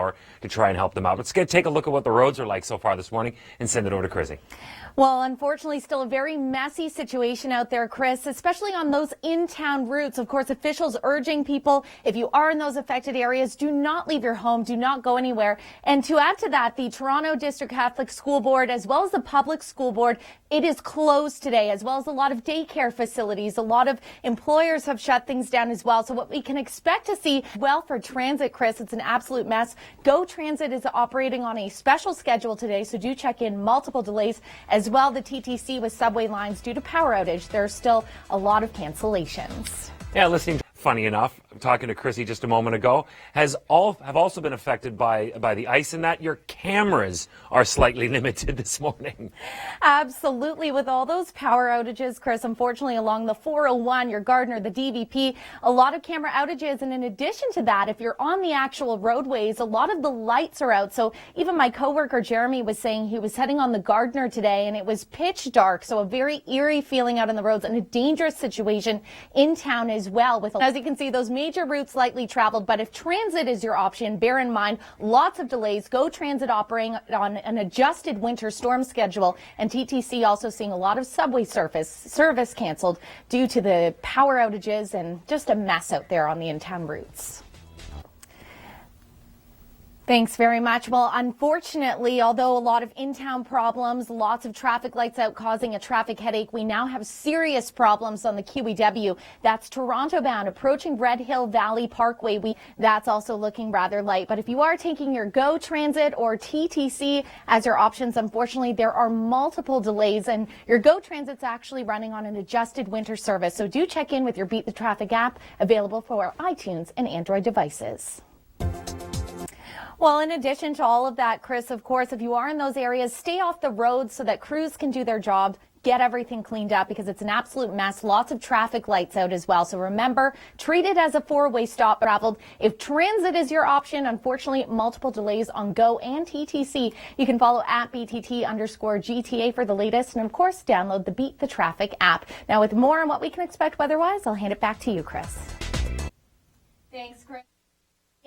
power to try and help them out. Let's take a look at what the roads are like so far this morning and send it over to Krissy. Well, unfortunately, still a very messy situation out there, Chris, especially on those in-town routes. Of course, officials urging people, if you are in those affected areas, do not leave your home, do not go anywhere. And to add to that, the Toronto District Catholic School Board, as well as the Public School Board, it is closed today, as well as a lot of daycare facilities. A lot of employers have shut things down as well. So what we can expect to see, well, for transit, Chris, it's an absolute mess. GO Transit is operating on a special schedule today, so do check in. Multiple delays. As well, the TTC with subway lines due to power outage. There's still a lot of cancellations. Yeah, listening. Funny enough, talking to Krissy just a moment ago, have also been affected by the ice, and that your cameras are slightly limited this morning. Absolutely. With all those power outages, Chris, unfortunately along the 401, your Gardner, the DVP, a lot of camera outages. And in addition to that, if you're on the actual roadways, a lot of the lights are out. So even my coworker Jeremy was saying he was heading on the Gardner today and it was pitch dark. So a very eerie feeling out on the roads and a dangerous situation in town as well. With, as you can see, those major routes lightly traveled. But if transit is your option, bear in mind lots of delays. GO Transit operating on an adjusted winter storm schedule, and TTC also seeing a lot of subway service canceled due to the power outages and just a mess out there on the in-town routes. Thanks very much. Well, unfortunately, although a lot of in-town problems, lots of traffic lights out causing a traffic headache, we now have serious problems on the QEW. That's Toronto bound approaching Red Hill Valley Parkway. That's also looking rather light. But if you are taking your GO Transit or TTC as your options, unfortunately, there are multiple delays, and your GO Transit's actually running on an adjusted winter service. So do check in with your Beat the Traffic app, available for iTunes and Android devices. Well, in addition to all of that, Chris, of course, if you are in those areas, stay off the roads so that crews can do their job, get everything cleaned up, because it's an absolute mess. Lots of traffic lights out as well. So remember, treat it as a four-way stop traveled. If transit is your option, unfortunately, multiple delays on GO and TTC. You can follow at BTT_GTA for the latest. And of course, download the Beat the Traffic app. Now, with more on what we can expect weather-wise, I'll hand it back to you, Chris. Thanks, Chris.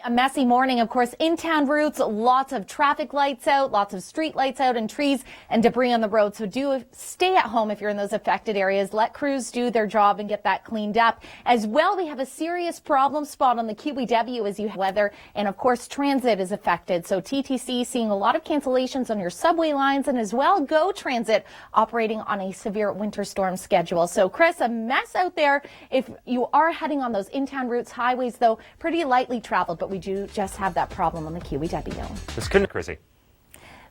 A messy morning, of course, in-town routes, lots of traffic lights out, lots of street lights out, and trees and debris on the road. So do stay at home if you're in those affected areas. Let crews do their job and get that cleaned up. As well, we have a serious problem spot on the QEW as you have weather, and of course, transit is affected. So TTC seeing a lot of cancellations on your subway lines, and as well, GO Transit operating on a severe winter storm schedule. So, Chris, a mess out there if you are heading on those in-town routes. Highways, though, pretty lightly traveled, but we do just have that problem on the QEW. This couldn't, Krissy.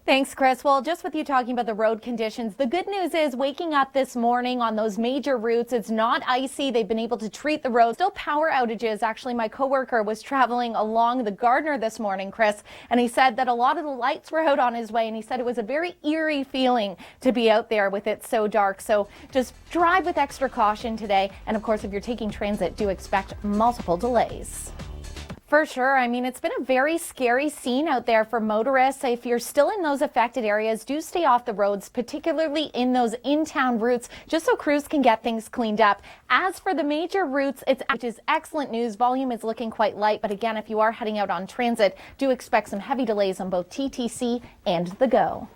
Thanks, Chris. Well, just with you talking about the road conditions, the good news is waking up this morning on those major routes, it's not icy. They've been able to treat the roads. Still power outages. Actually, my coworker was traveling along the Gardner this morning, Chris, and he said that a lot of the lights were out on his way, and he said it was a very eerie feeling to be out there with it so dark. So just drive with extra caution today. And of course, if you're taking transit, do expect multiple delays. For sure. I mean, it's been a very scary scene out there for motorists. If you're still in those affected areas, do stay off the roads, particularly in those in-town routes, just so crews can get things cleaned up. As for the major routes, which is excellent news. Volume is looking quite light. But again, if you are heading out on transit, do expect some heavy delays on both TTC and the GO.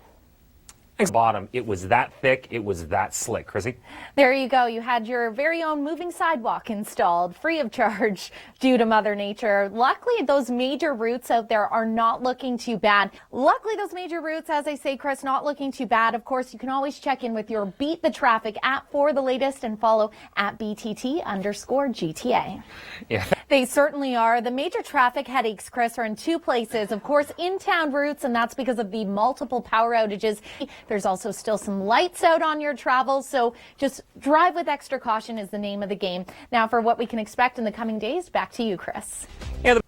Bottom, it was that thick, it was that slick. Krissy? There you go. You had your very own moving sidewalk installed free of charge due to Mother Nature. Luckily, those major routes out there are not looking too bad. Luckily, those major routes, as I say, Chris, not looking too bad. Of course, you can always check in with your Beat the Traffic app for the latest and follow at BTT_GTA. Yeah. They certainly are. The major traffic headaches, Chris, are in two places. Of course, in-town routes, and that's because of the multiple power outages. There's also still some lights out on your travels, so just drive with extra caution is the name of the game. Now, for what we can expect in the coming days, back to you, Chris. Yeah.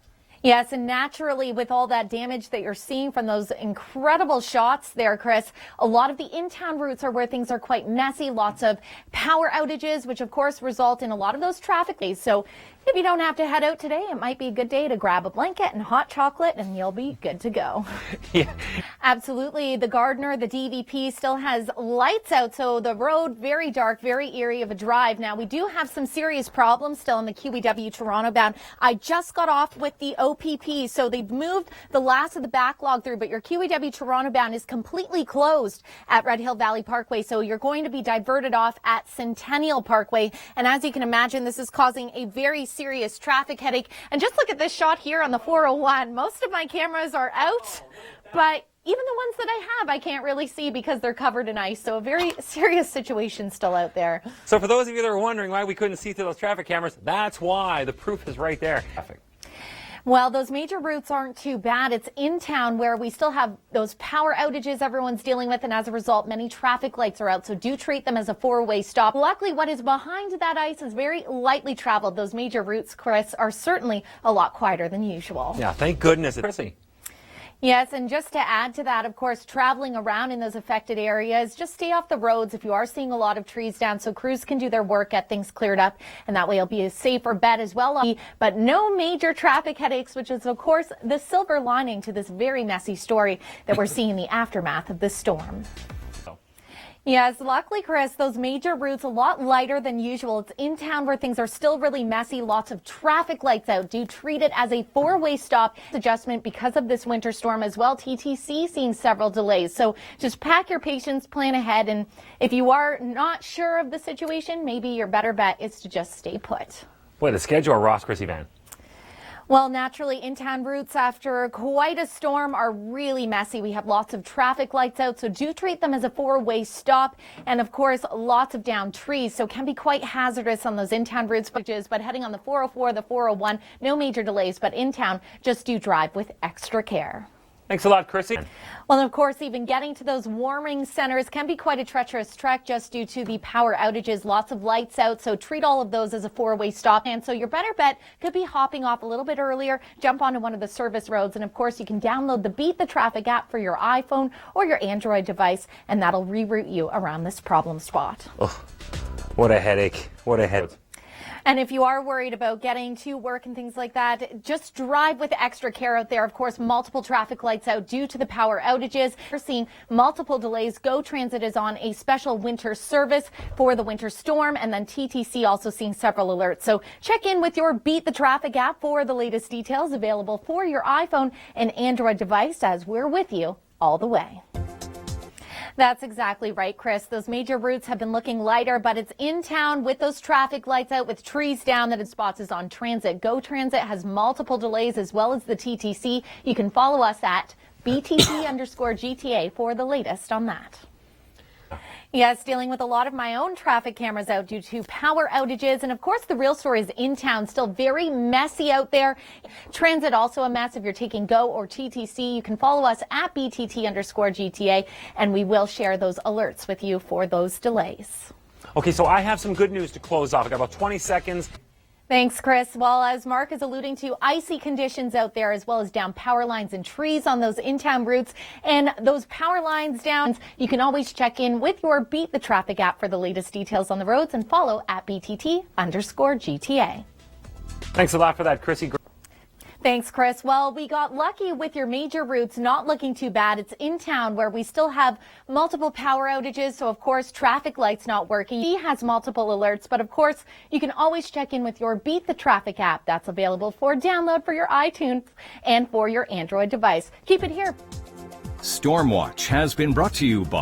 Yes, and naturally, with all that damage that you're seeing from those incredible shots there, Chris, a lot of the in-town routes are where things are quite messy. Lots of power outages, which of course result in a lot of those traffic days. So If you don't have to head out today, it might be a good day to grab a blanket and hot chocolate and you'll be good to go. Yeah. Absolutely. The Gardner, the DVP still has lights out, so the road very dark, very eerie of a drive. Now, we do have some serious problems still in the QEW Toronto bound. I just got off with the OPP, so they've moved the last of the backlog through, but your QEW Toronto bound is completely closed at Red Hill Valley Parkway, so you're going to be diverted off at Centennial Parkway. And as you can imagine, this is causing a very serious traffic headache. And just look at this shot here on the 401. Most of my cameras are out, but even the ones that I have, I can't really see because they're covered in ice. So a very serious situation still out there. So for those of you that are wondering why we couldn't see through those traffic cameras, that's why. The proof is right there. Well, those major routes aren't too bad. It's in town where we still have those power outages everyone's dealing with, and as a result, many traffic lights are out, so do treat them as a four-way stop. Luckily, what is behind that ice is very lightly traveled. Those major routes, Chris, are certainly a lot quieter than usual. Yeah, thank goodness. Krissy. Yes, and just to add to that, of course, traveling around in those affected areas, just stay off the roads if you are seeing a lot of trees down so crews can do their work, get things cleared up, and that way it'll be a safer bet as well. But no major traffic headaches, which is, of course, the silver lining to this very messy story that we're seeing in the aftermath of this storm. Yes, luckily, Chris, those major routes a lot lighter than usual. It's in town where things are still really messy. Lots of traffic lights out. Do treat it as a four-way stop adjustment because of this winter storm as well. TTC seeing several delays. So just pack your patience, plan ahead. And if you are not sure of the situation, maybe your better bet is to just stay put. Boy, the schedule, Ross, Krissy Vann. Well, naturally, in-town routes after quite a storm are really messy. We have lots of traffic lights out, so do treat them as a four-way stop. And, of course, lots of downed trees, so can be quite hazardous on those in-town routes. But heading on the 404, the 401, no major delays. But in town, just do drive with extra care. Thanks a lot, Krissy. Well, of course, even getting to those warming centers can be quite a treacherous trek just due to the power outages. Lots of lights out, so treat all of those as a four-way stop. And so your better bet could be hopping off a little bit earlier, jump onto one of the service roads. And, of course, you can download the Beat the Traffic app for your iPhone or your Android device, and that'll reroute you around this problem spot. Oh, what a headache. What a headache. And if you are worried about getting to work and things like that, just drive with extra care out there. Of course, multiple traffic lights out due to the power outages. We're seeing multiple delays. GO Transit is on a special winter service for the winter storm, and then TTC also seeing several alerts. So check in with your Beat the Traffic app for the latest details, available for your iPhone and Android device, as we're with you all the way. That's exactly right, Chris. Those major routes have been looking lighter, but it's in town with those traffic lights out, with trees down, that it spots is on transit. GO Transit has multiple delays, as well as the TTC. You can follow us at BTT_GTA for the latest on that. Yes, dealing with a lot of my own traffic cameras out due to power outages. And, of course, the real story is in town. Still very messy out there. Transit also a mess if you're taking GO or TTC. You can follow us at BTT_GTA, and we will share those alerts with you for those delays. Okay, so I have some good news to close off. I got about 20 seconds. Thanks, Chris. Well, as Mark is alluding to, icy conditions out there, as well as down power lines and trees on those in-town routes. And those power lines down, you can always check in with your Beat the Traffic app for the latest details on the roads, and follow at BTT_GTA. Thanks a lot for that, Krissy. Thanks, Chris. Well, we got lucky with your major routes not looking too bad. It's in town where we still have multiple power outages. So, of course, traffic lights not working. He has multiple alerts. But, of course, you can always check in with your Beat the Traffic app. That's available for download for your iTunes and for your Android device. Keep it here. Stormwatch has been brought to you by